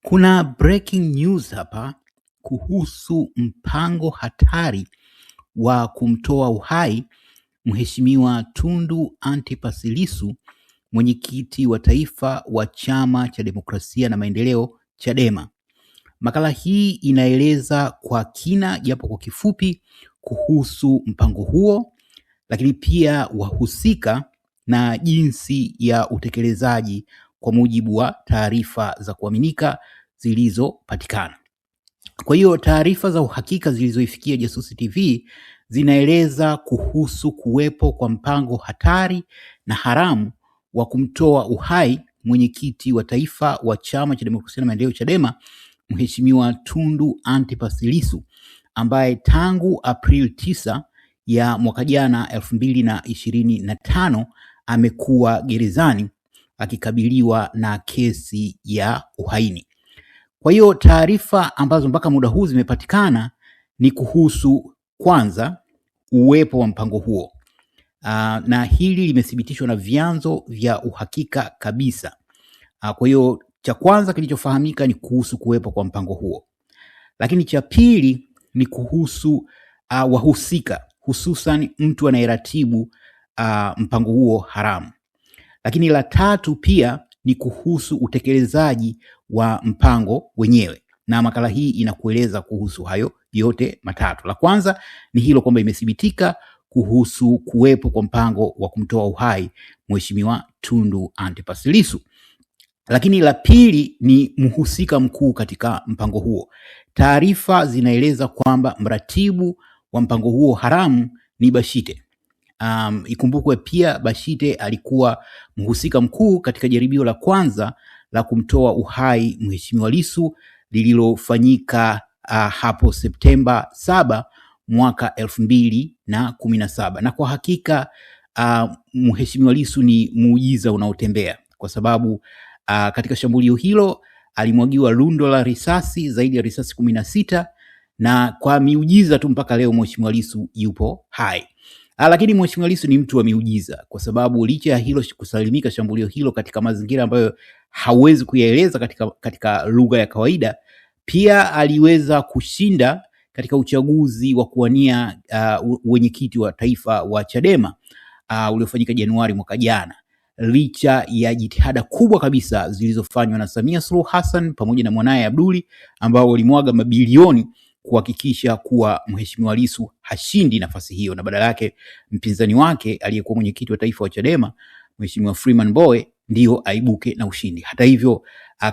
Kuna breaking news hapa kuhusu mpango hatari wa kumtoa uhai Mheshimiwa Tundu Antipas Lissu, mwenyekiti wa taifa wa Chama cha Demokrasia na Maendeleo Chadema. Makala hii inaeleza kwa kina japo kwa kifupi kuhusu mpango huo, lakini pia wahusika na jinsi ya utekelezaji kwa mujibu wa taarifa za kuaminika zilizopatikana. Kwa hiyo taarifa za uhakika zilizoifikia Jasusi TV zinaeleza kuhusu kuwepo kwa mpango hatari na haramu wa kumtoa uhai mwenyekiti wa taifa wa Chama cha Demokrasia na Maendeleo Chadema, Mheshimiwa Tundu Antipas Lissu, ambaye tangu Aprili 9 ya mwaka jana 2025 amekuwa gerezani akikabiliwa na kesi ya uhaini. Kwa hiyo taarifa ambazo mpaka muda huu zimepatikana ni kuhusu kwanza uwepo wa mpango huo. Na hili limethibitishwa na vyanzo vya uhakika kabisa. Kwa hiyo cha kwanza kilichofahamika ni kuhusu kuwepo kwa mpango huo. Lakini cha pili ni kuhusu wahusika, hususan mtu anayeratibu mpango huo haramu. Lakini la tatu pia ni kuhusu utekelezaji wa mpango wenyewe, na makala hii inakueleza kuhusu hayo yote matatu. La kwanza ni hilo kwamba imethibitika kuhusu kuwepo kwa mpango wa kumtoa uhai Mheshimiwa Tundu Antipas Lissu. Lakini la pili ni mhusika mkuu katika mpango huo. Taarifa zinaeleza kwamba mratibu wa mpango huo haramu ni Bashite. Ikumbukwe pia Bashite alikuwa mhusika mkuu katika jaribio la kwanza la kumtoa uhai Mheshimiwa Lissu lililofanyika hapo Septemba 7 mwaka 2017. Na kwa hakika Mheshimiwa Lissu ni muujiza unaotembea, kwa sababu katika shambulio hilo alimwagiwa lundo la risasi, zaidi ya risasi 16, na kwa miujiza tu mpaka leo Mheshimiwa Lissu yupo hai. Lakini Mheshimiwa Lissu ni mtu wa miujiza, kwa sababu licha ya hilo kusalimika shambulio hilo katika mazingira ambayo hauwezi kuyaeleza katika lugha ya kawaida, pia aliweza kushinda katika uchaguzi wa kuwania wenyekiti wa taifa wa Chadema uliofanyika Januari mwaka jana, licha ya jitihada kubwa kabisa zilizofanywa na Samia Suluhu Hassan pamoja na mwanae Abduli, ambao walimwaga mabilioni kuhakikisha kuwa Mheshimiwa Lissu hashindi nafasi hiyo, na badala yake mpinzani wake aliyekuwa mwenyekiti wa taifa wa Chadema Mheshimiwa Freeman Mbowe ndio aibuke na ushindi. Hata hivyo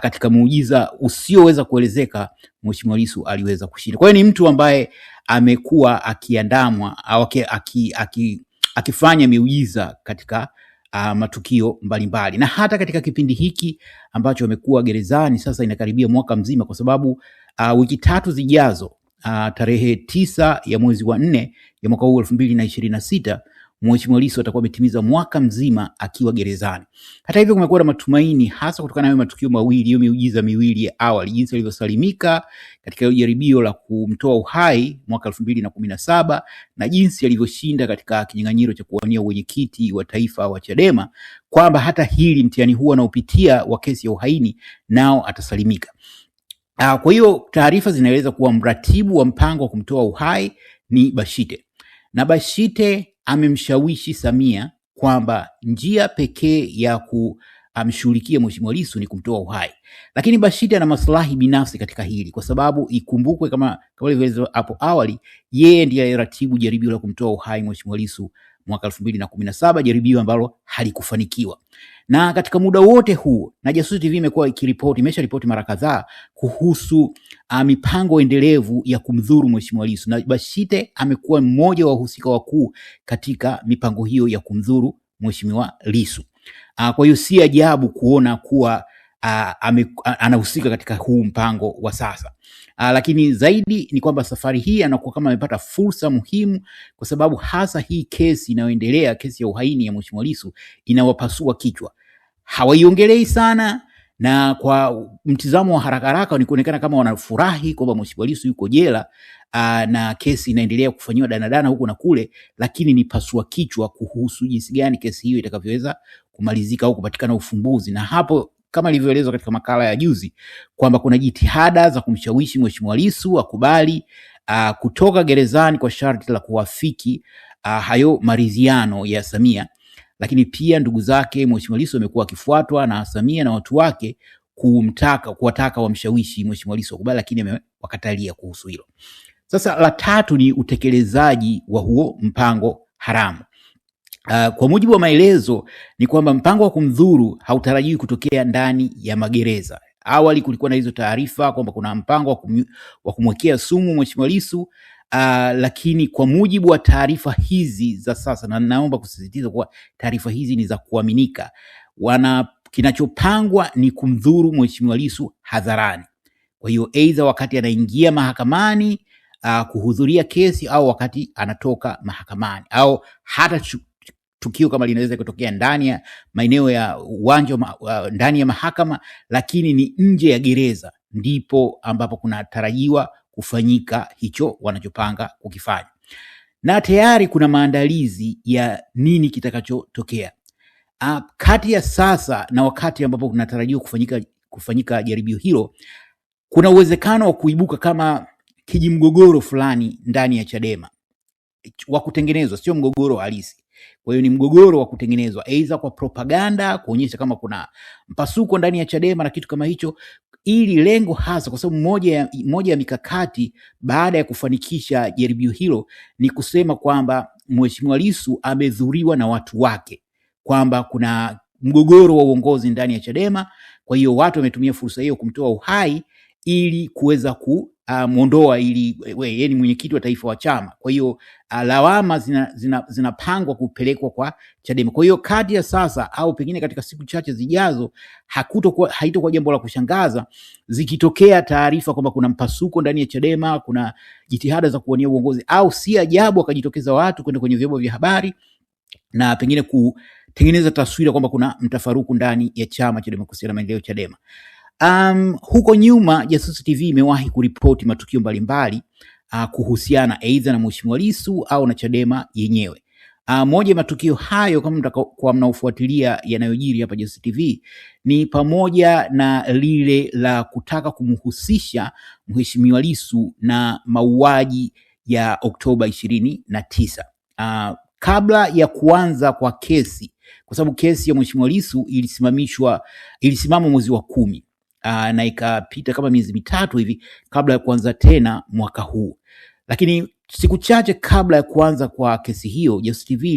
katika muujiza usioweza kuelezeka Mheshimiwa Lissu aliweza kushinda. Kwa hiyo ni mtu ambaye amekuwa akiandamwa au akifanya miujiza katika matukio mbalimbali, na hata katika kipindi hiki ambacho amekuwa gerezani sasa inakaribia mwaka mzima, kwa sababu wiki 3 zijazo tarehe 9 ya mwezi wa 4 ya mwaka huu 2026 Mheshimiwa Lissu atakuwa ametimiza mwaka mzima akiwa gerezani. Hata hivyo kumekuwa na matumaini, hasa kutokana na matukio mawili, hiyo miujiza miwili ya awali, jinsi alivyosalimika katika jaribio la kumtoa uhai mwaka 2017 na jinsi alivyoshinda katika kinyang'anyiro cha kuwania wenyekiti wa taifa wa Chadema, kwamba hata hili mtihani huo anaopitia wa kesi ya uhaini nao atasalimika. Kwa hiyo taarifa zinaeleza kuwa mratibu wa mpango wa kumtoa uhai ni Bashite, na Bashite amemshawishi Samia kwamba njia pekee ya kumshughulikia Mheshimiwa Lissu ni kumtoa uhai. Lakini Bashite ana maslahi binafsi katika hili, kwa sababu ikumbukwe kama ilivyoelezwa hapo awali, yeye ndiye aliratibu jaribio la kumtoa uhai Mheshimiwa Lissu mwaka 2017, jaribio ambalo halikufanikiwa. Na katika muda wote huu, na Jasusi TV imesharipoti mara kadhaa kuhusu mipango endelevu ya kumdhuru Mheshimiwa Lissu, na Bashite amekuwa mmoja wa wahusika wakuu katika mipango hiyo ya kumdhuru Mheshimiwa Lissu. Kwa hiyo si ajabu kuona kuwa anahusika katika huu mpango wa sasa. Lakini zaidi ni kwamba safari hii anakuwa kama amepata fursa muhimu, kwa sababu hasa hii kesi inayoendelea, kesi ya uhaini ya Mheshimiwa Lissu, inawapasua kichwa. Hawaiongelei sana, na kwa mtizamo wa haraka haraka ni kuonekana kama wanafurahi kwamba Mheshimiwa Lissu yuko jela na kesi inaendelea kufanyiwa danadana huku na kule, lakini ni pasua kichwa kuhusu jinsi gani kesi hiyo itakavyoweza kumalizika au kupatikana ufumbuzi. Na hapo kama ilivyoelezwa katika makala ya juzi kwamba kuna jitihada za kumshawishi Mheshimiwa Lissu akubali kutoka gerezani kwa sharti la kuwafiki hayo maridhiano ya Samia, lakini pia ndugu zake Mheshimiwa Lissu amekuwa akifuatwa na Samia na watu wake kuwataka wamshawishi Mheshimiwa Lissu akubali, lakini wakatalia kuhusu hilo. Sasa la tatu ni utekelezaji wa huo mpango haramu. Kwa mujibu wa maelezo ni kwamba mpango wa kumdhuru hautarajiwi kutokea ndani ya magereza. Awali kulikuwa na hizo taarifa kwamba kuna mpango wa kumwekea sumu Mheshimiwa Lissu, lakini kwa mujibu wa taarifa hizi za sasa, na naomba kusisitiza kuwa taarifa hizi ni za kuaminika, kinachopangwa ni kumdhuru Mheshimiwa Lissu hadharani. Kwa hiyo aidha wakati anaingia mahakamani kuhudhuria kesi au wakati anatoka mahakamani, au hata tukio kama linaweza kutokea ndani ya maeneo ya uwanja ndani ya mahakama, lakini ni nje ya gereza ndipo ambapo kunatarajiwa kufanyika hicho wanachopanga kukifanya. Na tayari kuna maandalizi ya nini kitakachotokea kati ya sasa na wakati ambapo kunatarajiwa kufanyika jaribio hilo. Kuna uwezekano wa kuibuka kama kijimgogoro fulani ndani ya Chadema wa kutengenezwa, sio mgogoro halisi. Kwa hiyo ni mgogoro wa kutengenezwa, aidha kwa propaganda, kuonyesha kama kuna mpasuko ndani ya Chadema na kitu kama hicho, ili lengo hasa, kwa sababu moja ya mikakati baada ya kufanikisha jaribio hilo ni kusema kwamba Mheshimiwa Lissu amedhuriwa na watu wake, kwamba kuna mgogoro wa uongozi ndani ya Chadema. Kwa hiyo watu wametumia fursa hiyo kumtoa uhai ili kuweza kumuondoa, ili yeye ni mwenyekiti wa taifa wa chama. Kwa hiyo lawama zinapangwa kupelekwa kwa Chadema. Kwa hiyo kati ya sasa au pengine katika siku chache zijazo, haitakuwa jambo la kushangaza zikitokea taarifa kwamba kuna mpasuko ndani ya Chadema, kuna jitihada za kuwania uongozi, au si ajabu akajitokeza watu kwenda kwenye vyombo vya habari na pengine kutengeneza taswira kwamba kuna mtafaruku ndani ya chama cha Demokrasia na Maendeleo, Chadema. Huko nyuma Jasusi TV imewahi kuripoti matukio mbalimbali kuhusiana aidha na Mheshimiwa Lissu au na Chadema yenyewe. Moja ya matukio hayo, kama mtakuwa mnaofuatilia yanayojiri hapa Jasusi TV, ni pamoja na lile la kutaka kumhusisha Mheshimiwa Lissu na mauaji ya Oktoba 29. Kabla ya kuanza kwa kesi, kwa sababu kesi ya Mheshimiwa Lissu ilisimama mwezi wa 10 na ikapita kama miezi mitatu hivi kabla ya kuanza tena mwaka huu. Lakini siku chache kabla ya kuanza kwa kesi hiyo, Jasusi TV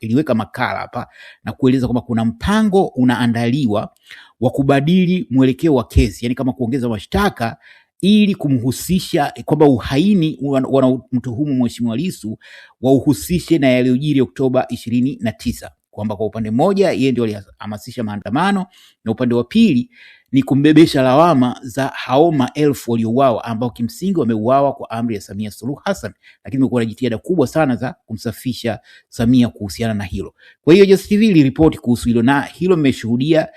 iliweka makala hapa na kueleza kwamba kuna mpango unaandaliwa wa kubadili mwelekeo wa kesi, yani kama kuongeza mashtaka ili kumhusisha, kwamba uhaini wanamtuhumu Mheshimiwa Lissu wauhusishe na yaliyojiri Oktoba 29, kwamba kwa upande mmoja yeye ndio alihamasisha maandamano na upande wa pili ni kumbebesha lawama za hao maelfu waliouawa ambao kimsingi wameuawa kwa amri ya Samia Suluhu Hassan, lakini kumekuwa na jitihada kubwa sana za kumsafisha Samia kuhusiana na hilo. Kwa hiyo Jasusi TV iliripoti kuhusu hilo, na hilo mmeshuhudia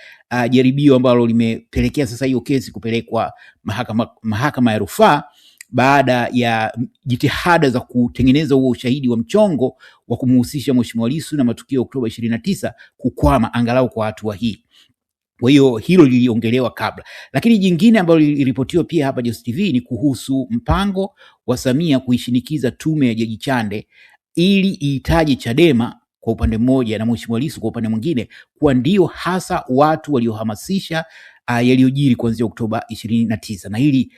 jaribio ambalo limepelekea sasa hiyo kesi kupelekwa mahakama ya rufaa baada ya jitihada za kutengeneza huo ushahidi wa mchongo wa kumhusisha Mheshimiwa Lissu na matukio ya Oktoba 29 kukwama angalau kwa hatua hii. Kwa hiyo hilo liliongelewa kabla. Lakini jingine ambalo liliripotiwa pia hapa Jasusi TV ni kuhusu mpango wa Samia kuishinikiza tume ya Jaji Chande ili ihitaji Chadema kwa upande mmoja na Mheshimiwa Lissu kwa upande mwingine kuwa ndio hasa watu waliohamasisha yaliyojiri kuanzia Oktoba 29. Na hili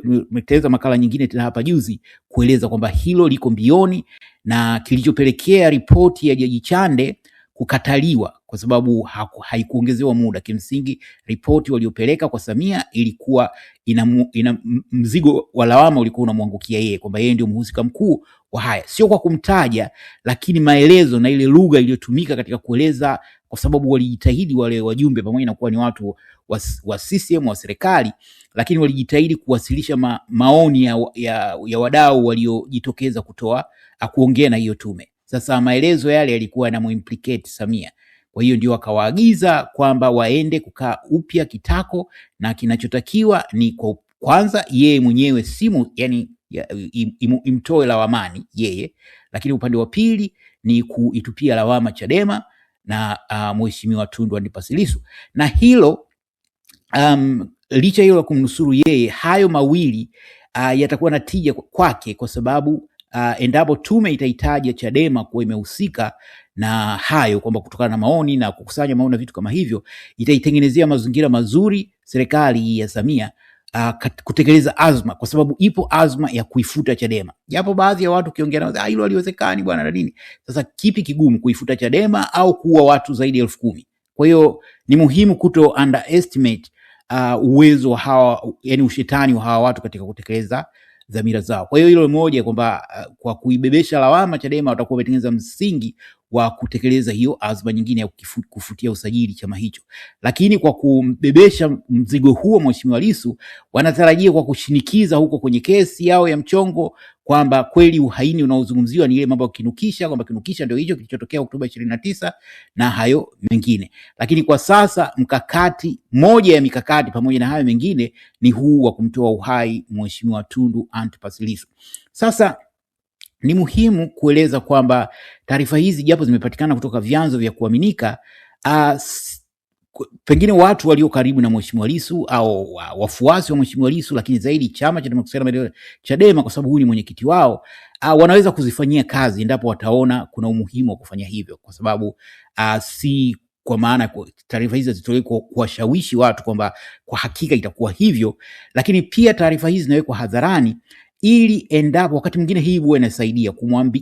limeteleza makala nyingine tena hapa juzi kueleza kwamba hilo liko mbioni, na kilichopelekea ripoti ya Jaji Chande kukataliwa kwa sababu haikuongezewa muda. Kimsingi ripoti waliopeleka kwa Samia ilikuwa ina mzigo wa lawama ulikuwa unamwangukia yeye, kwamba yeye ndio mhusika mkuu wa haya, sio kwa kumtaja, lakini maelezo na ile lugha iliyotumika katika kueleza, kwa sababu walijitahidi wale wajumbe, pamoja na kuwa ni watu wa CCM wa serikali, lakini walijitahidi kuwasilisha maoni ya wadau waliojitokeza kuongea na hiyo tume. Sasa maelezo yale yalikuwa yanamuimplicate Samia. Kwa hiyo ndio akawaagiza kwamba waende kukaa upya kitako, na kinachotakiwa ni kwa kwanza yeye mwenyewe imtoe lawamani yeye, lakini upande wa pili ni kuitupia lawama Chadema, na Mheshimiwa Tundu Antipas Lissu, na hilo licha hilo la kumnusuru yeye, hayo mawili yatakuwa na tija kwake, kwa sababu endapo tume itahitaji Chadema kuwa imehusika na hayo, kwamba kutokana na maoni na kukusanya maoni na vitu kama hivyo, itaitengenezea mazingira mazuri serikali ya Samia kutekeleza azma, kwa sababu ipo azma ya kuifuta Chadema. Japo baadhi ya watu ukiongea nao hilo haliwezekani bwana na nini. Sasa kipi kigumu, kuifuta Chadema au kuua watu zaidi ya 10,000? Kwa hiyo ni muhimu kuto underestimate uwezo wa hawa, yani ushetani wa hawa watu katika kutekeleza dhamira zao. Kwa hiyo hilo moja, kwamba kwa kuibebesha lawama Chadema watakuwa wametengeneza msingi wa kutekeleza hiyo azma nyingine ya kufutia usajili chama hicho. Lakini kwa kumbebesha mzigo huo Mheshimiwa Lissu, wanatarajia kwa kushinikiza huko kwenye kesi yao ya mchongo kwamba kweli uhaini unaozungumziwa ni ile mambo ya kinukisha, kwamba kinukisha ndio hicho kilichotokea Oktoba 29 na hayo mengine. Lakini kwa sasa moja ya mikakati pamoja na hayo mengine ni huu wa kumtoa uhai Mheshimiwa Tundu Antipas Lissu. Sasa ni muhimu kueleza kwamba taarifa hizi japo zimepatikana kutoka vyanzo vya kuaminika, pengine watu walio karibu na Mheshimiwa Lissu au wafuasi wa Mheshimiwa Lissu, lakini zaidi chama cha Demokrasia na Maendeleo Chadema, kwa sababu huyu ni mwenyekiti wao, wanaweza kuzifanyia kazi endapo wataona kuna umuhimu wa kufanya hivyo, kwa sababu si kwa maana taarifa hizi zitolewe kuwashawishi watu kwamba kwa hakika itakuwa hivyo, lakini pia taarifa hizi zinawekwa hadharani ili endapo wakati mwingine hii huwa inasaidia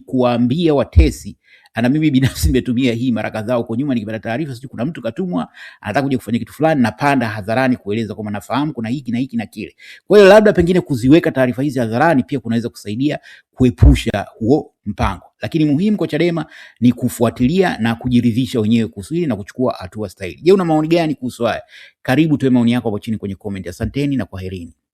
kuwaambia watesi. Na mimi binafsi nimetumia hii mara kadhaa huko nyuma, nikipata taarifa sijui kuna mtu katumwa anataka kuja kufanya kitu fulani, napanda hadharani kueleza kwamba nafahamu kuna hiki na hiki na kile. Kwa hiyo labda pengine kuziweka taarifa hizi hadharani pia kunaweza kusaidia kuepusha huo mpango, lakini muhimu kwa Chadema ni kufuatilia na kujiridhisha wenyewe kuhusu hili na kuchukua hatua stahili. Je, una maoni gani kuhusu haya? Karibu tuwe maoni yako hapo chini kwenye comment. Asanteni na kwaherini.